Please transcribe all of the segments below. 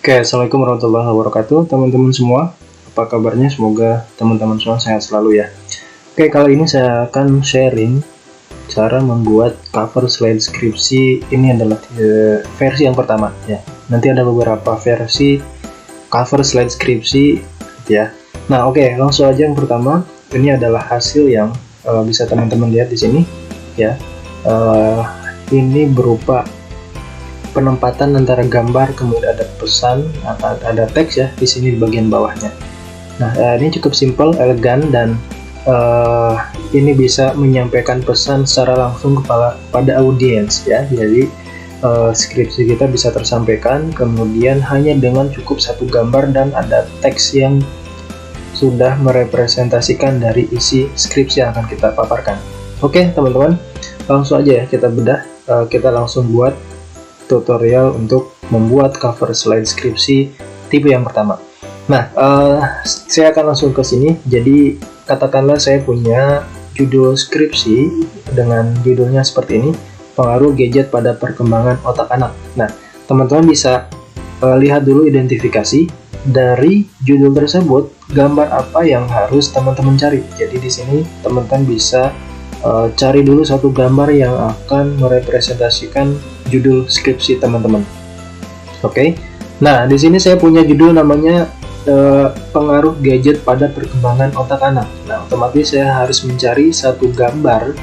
Oke, assalamualaikum warahmatullahi wabarakatuh, teman-teman semua. Apa kabarnya? Semoga teman-teman semua sehat selalu ya. Oke, kali ini saya akan sharing cara membuat cover slide skripsi. Ini adalah versi yang pertama ya. Nanti ada beberapa versi cover slide skripsi ya. Nah, oke, langsung aja yang pertama. Ini adalah hasil yang bisa teman-teman lihat di sini ya. Ini berupa penempatan antara gambar, kemudian ada pesan, ada teks ya di sini di bagian bawahnya. Nah, ini cukup simple, elegan, dan ini bisa menyampaikan pesan secara langsung pada audiens ya. Jadi skripsi kita bisa tersampaikan, kemudian hanya dengan cukup satu gambar dan ada teks yang sudah merepresentasikan dari isi skripsi yang akan kita paparkan. Oke, teman-teman, langsung aja ya kita bedah. Kita langsung buat tutorial untuk membuat cover slide skripsi tipe yang pertama. Nah, saya akan langsung ke sini. Jadi katakanlah saya punya judul skripsi dengan judulnya seperti ini, pengaruh gadget pada perkembangan otak anak. Nah, teman-teman bisa lihat dulu identifikasi dari judul tersebut, gambar apa yang harus teman-teman cari. Jadi di sini teman-teman bisa cari dulu satu gambar yang akan merepresentasikan judul skripsi teman-teman. Oke. Nah, di sini saya punya judul namanya pengaruh gadget pada perkembangan otak anak. Nah, otomatis saya harus mencari satu gambar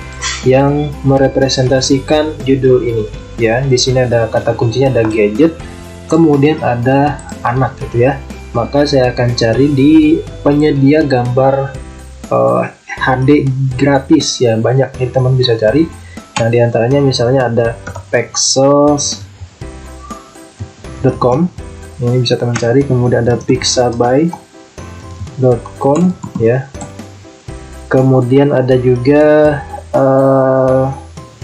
yang merepresentasikan judul ini. Ya, di sini ada kata kuncinya, ada gadget, kemudian ada anak gitu ya. Maka saya akan cari di penyedia gambar HD gratis ya, banyak nih teman bisa cari. Nah, diantaranya misalnya ada pexels.com, ini bisa teman cari, kemudian ada pixabay.com ya, kemudian ada juga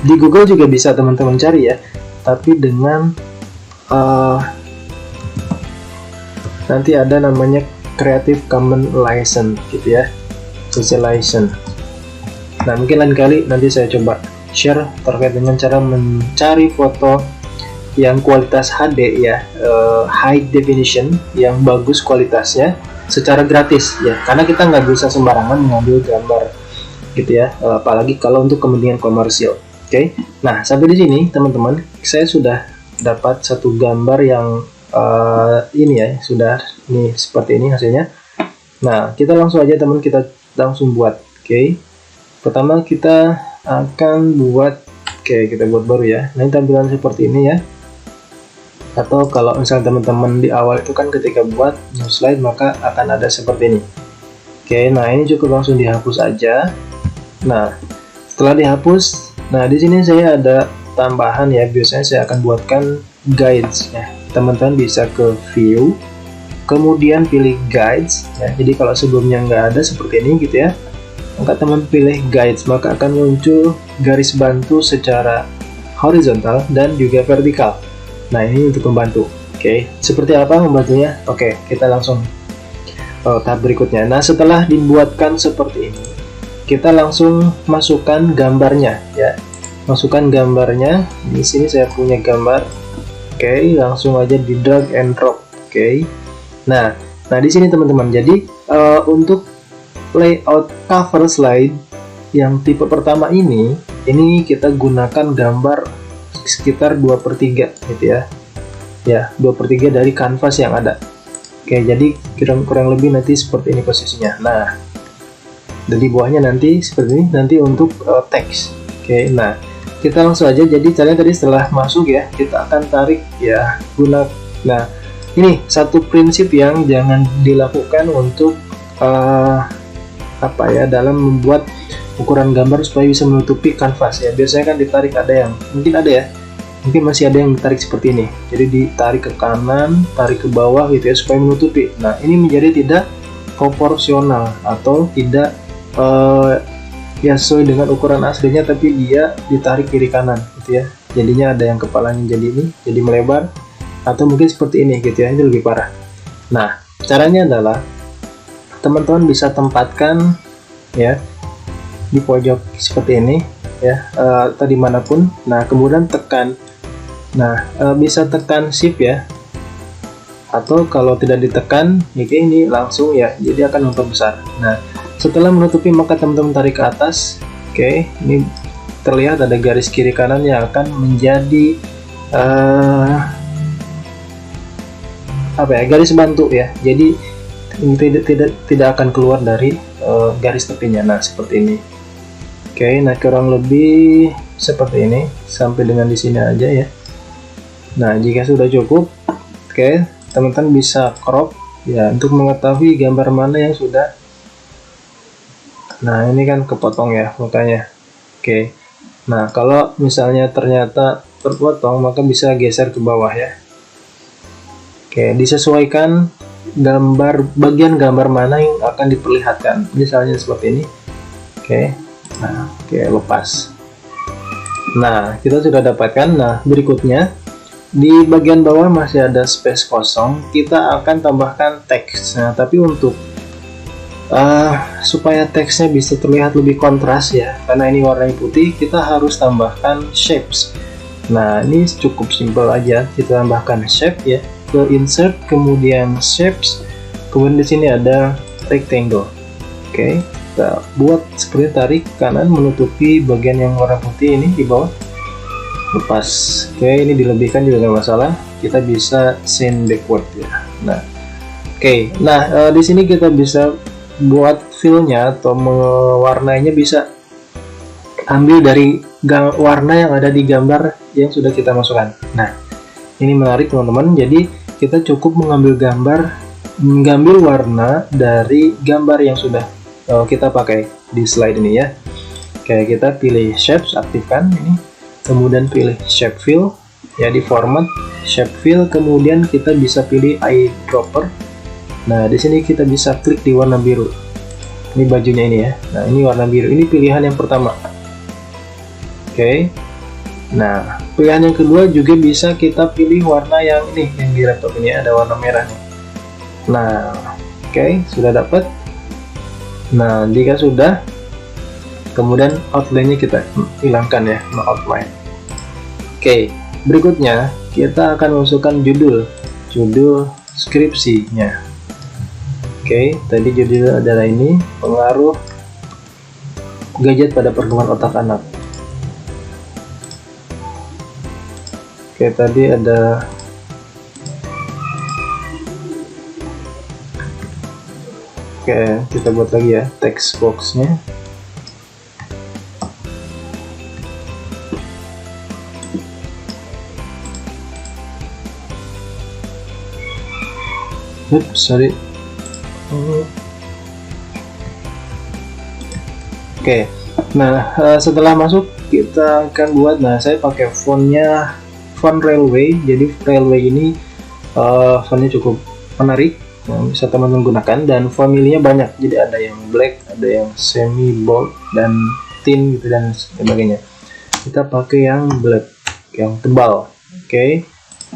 di Google juga bisa teman-teman cari ya, tapi dengan nanti ada namanya Creative Commons license gitu ya, license. Nah, mungkin lain kali nanti saya coba share terkait dengan cara mencari foto yang kualitas HD ya, high definition, yang bagus kualitasnya secara gratis ya, karena kita nggak bisa sembarangan mengambil gambar gitu ya, apalagi kalau untuk kepentingan komersial. Oke. Nah, sampai di sini teman-teman, saya sudah dapat satu gambar yang ini ya, sudah nih seperti ini hasilnya. Nah, kita langsung aja teman, kita langsung buat. Oke. Pertama kita akan buat, kita buat baru ya. Nah, ini tampilan seperti ini ya. Atau kalau misalnya teman-teman di awal itu kan ketika buat new slide maka akan ada seperti ini. Oke, nah ini cukup langsung dihapus aja. Nah, setelah dihapus, nah di sini saya ada tambahan ya. Biasanya saya akan buatkan guides ya. Teman-teman bisa ke view, kemudian pilih guides ya. Jadi kalau sebelumnya nggak ada seperti ini gitu ya, maka teman pilih guides, maka akan muncul garis bantu secara horizontal dan juga vertikal. Nah, ini untuk membantu. Oke, seperti apa membantunya? Oke, kita langsung tahap berikutnya. Nah, setelah dibuatkan seperti ini, kita langsung masukkan gambarnya ya. Masukkan gambarnya. Di sini saya punya gambar. Oke, langsung aja di drag and drop. Oke. Nah di sini teman-teman. Jadi untuk layout cover slide yang tipe pertama ini kita gunakan gambar sekitar 2/3 gitu ya. Ya, 2/3 dari kanvas yang ada. Oke, jadi kurang lebih nanti seperti ini posisinya. Nah, dan di bawahnya nanti seperti ini, nanti untuk teks. Oke, nah kita langsung aja. Jadi caranya tadi setelah masuk ya, kita akan tarik ya, nah ini satu prinsip yang jangan dilakukan untuk dalam membuat ukuran gambar supaya bisa menutupi kanvas ya. Biasanya kan ditarik, ada yang mungkin masih ada yang ditarik seperti ini. Jadi ditarik ke kanan, tarik ke bawah gitu ya, supaya menutupi. Nah, ini menjadi tidak proporsional atau tidak ya sesuai dengan ukuran aslinya, tapi dia ditarik kiri kanan gitu ya. Jadinya ada yang kepalanya jadi melebar, atau mungkin seperti ini gitu ya, ini lebih parah. Nah, caranya adalah teman-teman bisa tempatkan ya di pojok seperti ini ya, atau dimanapun. Nah, kemudian tekan, bisa tekan shift ya, atau kalau tidak ditekan ya kayak ini langsung ya, jadi akan memperbesar. Nah, setelah menutupi maka teman-teman tarik ke atas. Oke, ini terlihat ada garis kiri kanan yang akan menjadi garis bantu ya, jadi ini tidak akan keluar dari garis tepinya. Nah, seperti ini. Oke, nah kurang lebih seperti ini sampai dengan di sini aja ya. Nah, jika sudah cukup, oke, teman-teman bisa crop ya untuk mengetahui gambar mana yang sudah. Nah, ini kan kepotong ya makanya. Oke, nah kalau misalnya ternyata terpotong maka bisa geser ke bawah ya. Oke, disesuaikan bagian gambar mana yang akan diperlihatkan, misalnya seperti ini. Oke, nah oke, lepas. Nah, kita sudah dapatkan. Nah, berikutnya di bagian bawah masih ada space kosong, kita akan tambahkan teks. Nah, tapi untuk supaya teksnya bisa terlihat lebih kontras ya, karena ini warnanya putih, kita harus tambahkan shapes. Nah, ini cukup simpel aja, kita tambahkan shape ya, ke insert, kemudian shapes, kemudian di sini ada rectangle. Oke, kita buat seperti tarik kanan menutupi bagian yang warna putih ini di bawah. Lepas. Oke, ini dilebihkan juga nggak masalah, kita bisa send backward ya. Nah, oke, nah di sini kita bisa buat fill-nya atau mewarnainya, bisa ambil dari warna yang ada di gambar yang sudah kita masukkan. Nah, ini menarik teman-teman, jadi kita cukup mengambil warna dari gambar yang sudah kita pakai di slide ini ya. Oke, kita pilih shapes, aktifkan ini, kemudian pilih shape fill ya, di format shape fill, kemudian kita bisa pilih eyedropper. Nah, di sini kita bisa klik di warna biru. Ini bajunya ini ya. Nah, ini warna biru, ini pilihan yang pertama. Oke. Nah, pilihan yang kedua juga bisa kita pilih warna yang ini, yang di laptop ini ada warna merah nih. Nah, oke, sudah dapat. Nah, jika sudah, kemudian outline-nya kita hilangkan ya, no outline. Oke, berikutnya kita akan masukkan judul skripsinya. Oke, tadi judul adalah ini, pengaruh gadget pada perkembangan otak anak. Oke, tadi ada kita buat lagi ya text box-nya. Oops, sorry. Oke, nah setelah masuk kita akan buat. Nah, saya pakai fontnya font Railway. Jadi Railway ini fontnya cukup menarik, yang bisa teman-teman gunakan, dan family-nya banyak. Jadi ada yang black, ada yang semi bold dan thin gitu dan sebagainya. Kita pakai yang black, yang tebal. Oke,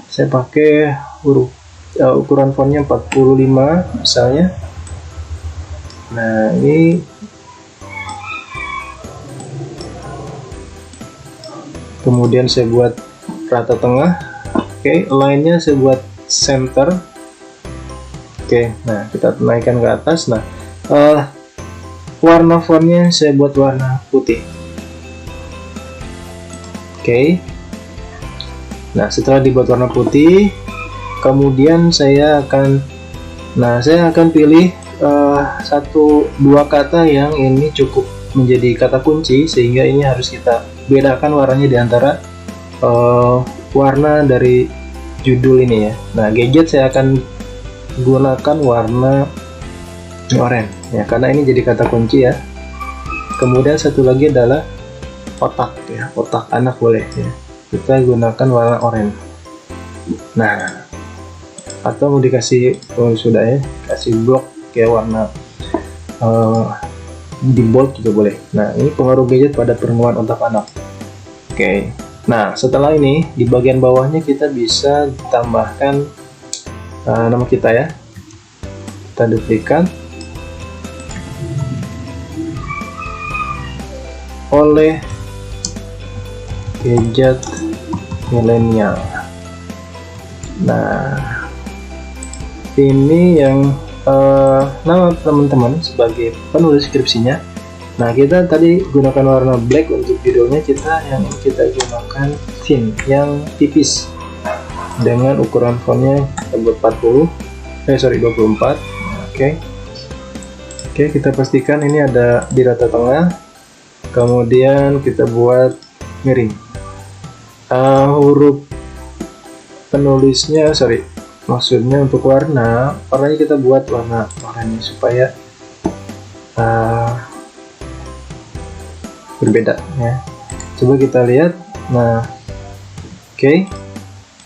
saya pakai ukuran fontnya 45 misalnya. Nah, ini kemudian saya buat rata tengah. Oke, line-nya saya buat center. Oke, nah kita naikkan ke atas. Nah, warna fontnya saya buat warna putih. Oke, nah setelah dibuat warna putih, kemudian saya akan pilih 1-2 kata yang ini cukup menjadi kata kunci, sehingga ini harus kita bedakan warnanya di antara warna dari judul ini ya. Nah, gadget saya akan gunakan warna oranye ya, karena ini jadi kata kunci ya. Kemudian satu lagi adalah otak ya, otak anak boleh ya, kita gunakan warna oranye. Nah, atau mau dikasih sudah ya, kasih blok kayak warna di bold juga boleh. Nah, ini pengaruh gadget pada perkembangan otak anak. Oke, nah setelah ini di bagian bawahnya kita bisa tambahkan nama kita ya. Kita duplikat, oleh gadget milenial. Nah, ini yang nama teman-teman sebagai penulis skripsinya. Nah, kita tadi gunakan warna black untuk judulnya, kita gunakan thin yang tipis dengan ukuran fontnya buat 24. Oke, kita pastikan ini ada di rata tengah, kemudian kita buat miring. Huruf penulisnya, maksudnya untuk warnanya kita buat warna oranye supaya berbeda ya. Coba kita lihat. Nah,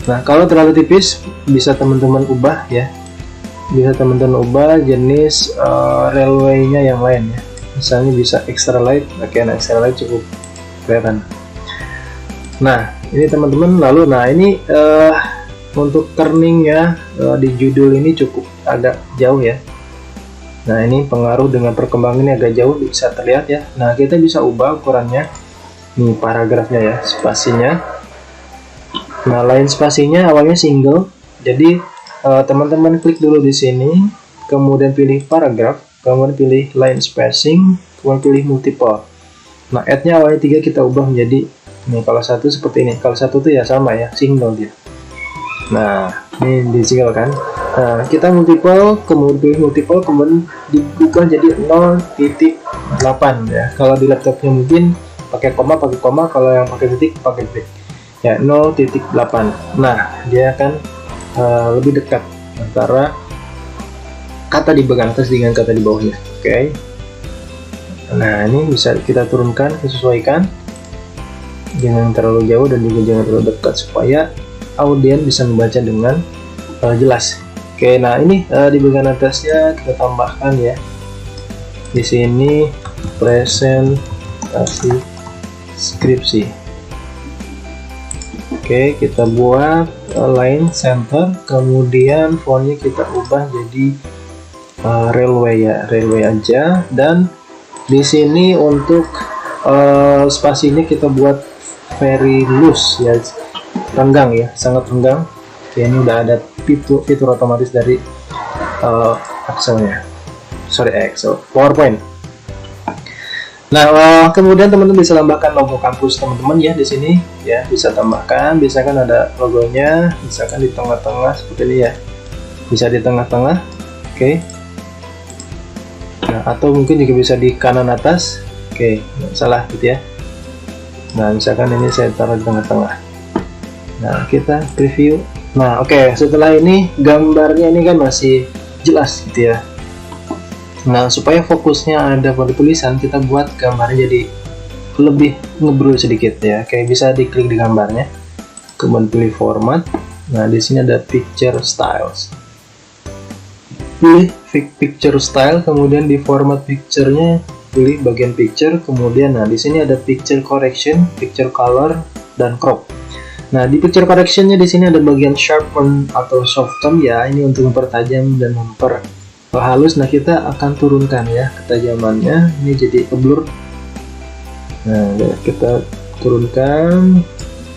nah kalau terlalu tipis bisa teman-teman ubah ya, jenis railway-nya yang lain ya, misalnya bisa extra light. Nah extra light cukup kelihatan. Nah ini teman-teman, lalu nah ini untuk turningnya di judul ini cukup agak jauh ya. Nah ini pengaruh dengan perkembangannya agak jauh, bisa terlihat ya. Nah kita bisa ubah ukurannya, nih paragrafnya ya, spasinya. Nah line spasinya awalnya single, jadi teman-teman klik dulu di sini, kemudian pilih paragraf, kemudian pilih line spacing, kemudian pilih multiple. Nah add-nya awalnya 3 kita ubah menjadi, nih kalau satu seperti ini, kalau satu tuh ya sama ya, single dia. Nah ini di single kan. Nah kita multiple, kemudian dibuka jadi 0.8 ya. Kalau di laptopnya mungkin pakai koma, kalau yang pakai titik ya 0.8. Nah dia akan lebih dekat antara kata di bagian atas dengan kata di bawahnya. Nah ini bisa kita turunkan, sesuaikan, jangan terlalu jauh dan juga jangan terlalu dekat supaya audien bisa membaca dengan jelas. Nah ini di bagian atasnya kita tambahkan ya, di sini presentasi skripsi. Kita buat line center, kemudian fontnya kita ubah jadi railway ya, railway aja. Dan di sini untuk spasinya kita buat very loose ya, renggang ya, sangat renggang. Ini udah ada fitur otomatis dari PowerPoint. Nah, kemudian teman-teman bisa tambahkan logo kampus teman-teman ya di sini ya, bisa tambahkan, misalkan ada logonya, misalkan di tengah-tengah seperti ini ya, bisa di tengah-tengah. Nah, atau mungkin juga bisa di kanan atas. Salah gitu ya. Nah, misalkan ini saya taruh di tengah-tengah. Nah, kita preview. Nah, setelah ini gambarnya ini kan masih jelas gitu ya. Nah, supaya fokusnya ada pada tulisan, kita buat gambarnya jadi lebih ngebrul sedikit ya. Bisa diklik di gambarnya, kemudian pilih format. Nah, di sini ada picture styles. Pilih picture style, kemudian di format picture-nya pilih bagian picture, kemudian nah di sini ada picture correction, picture color, dan crop. Nah, di picture correction-nya di sini ada bagian sharpen atau soften ya, ini untuk mempertajam dan memperhalus. Nah, kita akan turunkan ya ketajamannya, ini jadi blur. Nah, kita turunkan.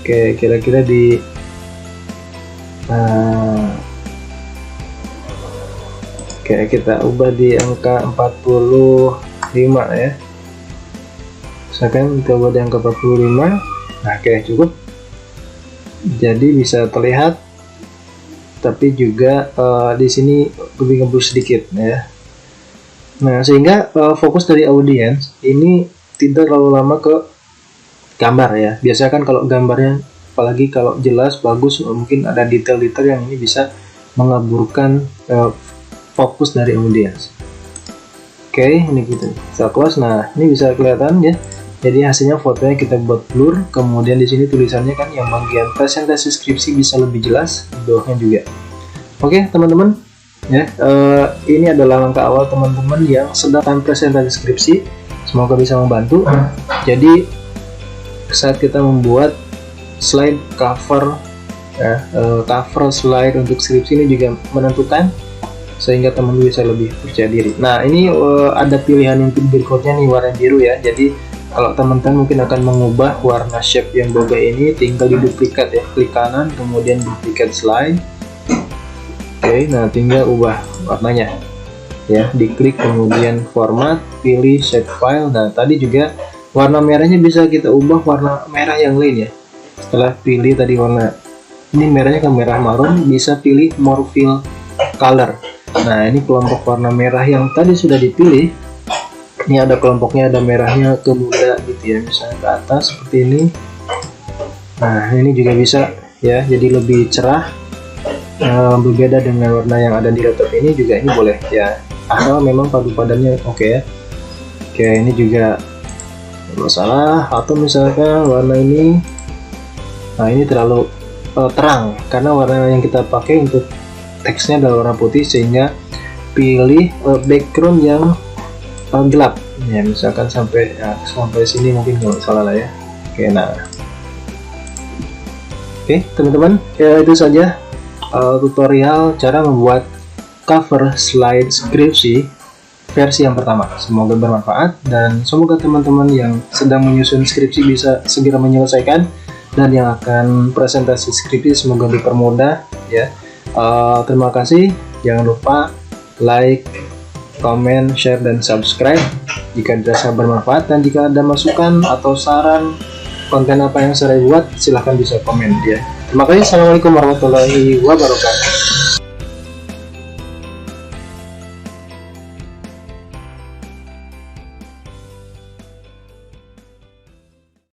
Kira-kira di kita ubah di angka 45 ya. Misalkan kita ubah di angka 45. Nah, cukup. Jadi bisa terlihat, tapi juga di sini lebih ngeblur sedikit ya. Nah, sehingga fokus dari audiens ini tidak terlalu lama ke gambar ya. Biasanya kan kalau gambarnya, apalagi kalau jelas bagus, mungkin ada detail-detail yang ini bisa mengaburkan fokus dari audiens. Ini kita close. Nah, ini bisa kelihatan ya. Jadi hasilnya fotonya kita buat blur, kemudian di sini tulisannya kan yang bagian presentasi skripsi bisa lebih jelas, di bawahnya juga. Teman-teman ya, ini adalah langkah awal teman-teman yang sedang presentasi skripsi. Semoga bisa membantu. Jadi saat kita membuat slide cover ya, cover slide untuk skripsi ini juga menentukan, sehingga teman bisa lebih percaya diri. Nah, ini ada pilihan yang berikutnya nih, warna biru ya. Jadi kalau teman-teman mungkin akan mengubah warna shape yang boga ini, tinggal diduplikat ya, klik kanan kemudian duplikat slide. Oke, nah tinggal ubah warnanya ya, diklik kemudian format, pilih shape file. Nah tadi juga warna merahnya bisa kita ubah warna merah yang lain ya. Setelah pilih tadi warna ini merahnya ke merah marun, bisa pilih more fill color. Nah ini kelompok warna merah yang tadi sudah dipilih, ini ada kelompoknya, ada merahnya ke muda gitu ya, misalnya ke atas seperti ini. Nah ini juga bisa ya, jadi lebih cerah, berbeda dengan warna yang ada di laptop ini juga, ini boleh ya, asal memang padu padannya oke ya. Oke, ini juga masalah. Atau misalkan warna ini, nah ini terlalu terang karena warna yang kita pakai untuk teksnya adalah warna putih, sehingga pilih background yang gelap ya, misalkan sampai sini mungkin nggak salah lah ya. Oke, nah oke teman-teman, ya itu saja tutorial cara membuat cover slide skripsi versi yang pertama. Semoga bermanfaat dan semoga teman-teman yang sedang menyusun skripsi bisa segera menyelesaikan, dan yang akan presentasi skripsi semoga dipermudah ya. Terima kasih, jangan lupa like, komen, share, dan subscribe jika dirasa bermanfaat, dan jika ada masukan atau saran konten apa yang saya buat silahkan bisa komen ya. Terima kasih. Assalamualaikum warahmatullahi wabarakatuh.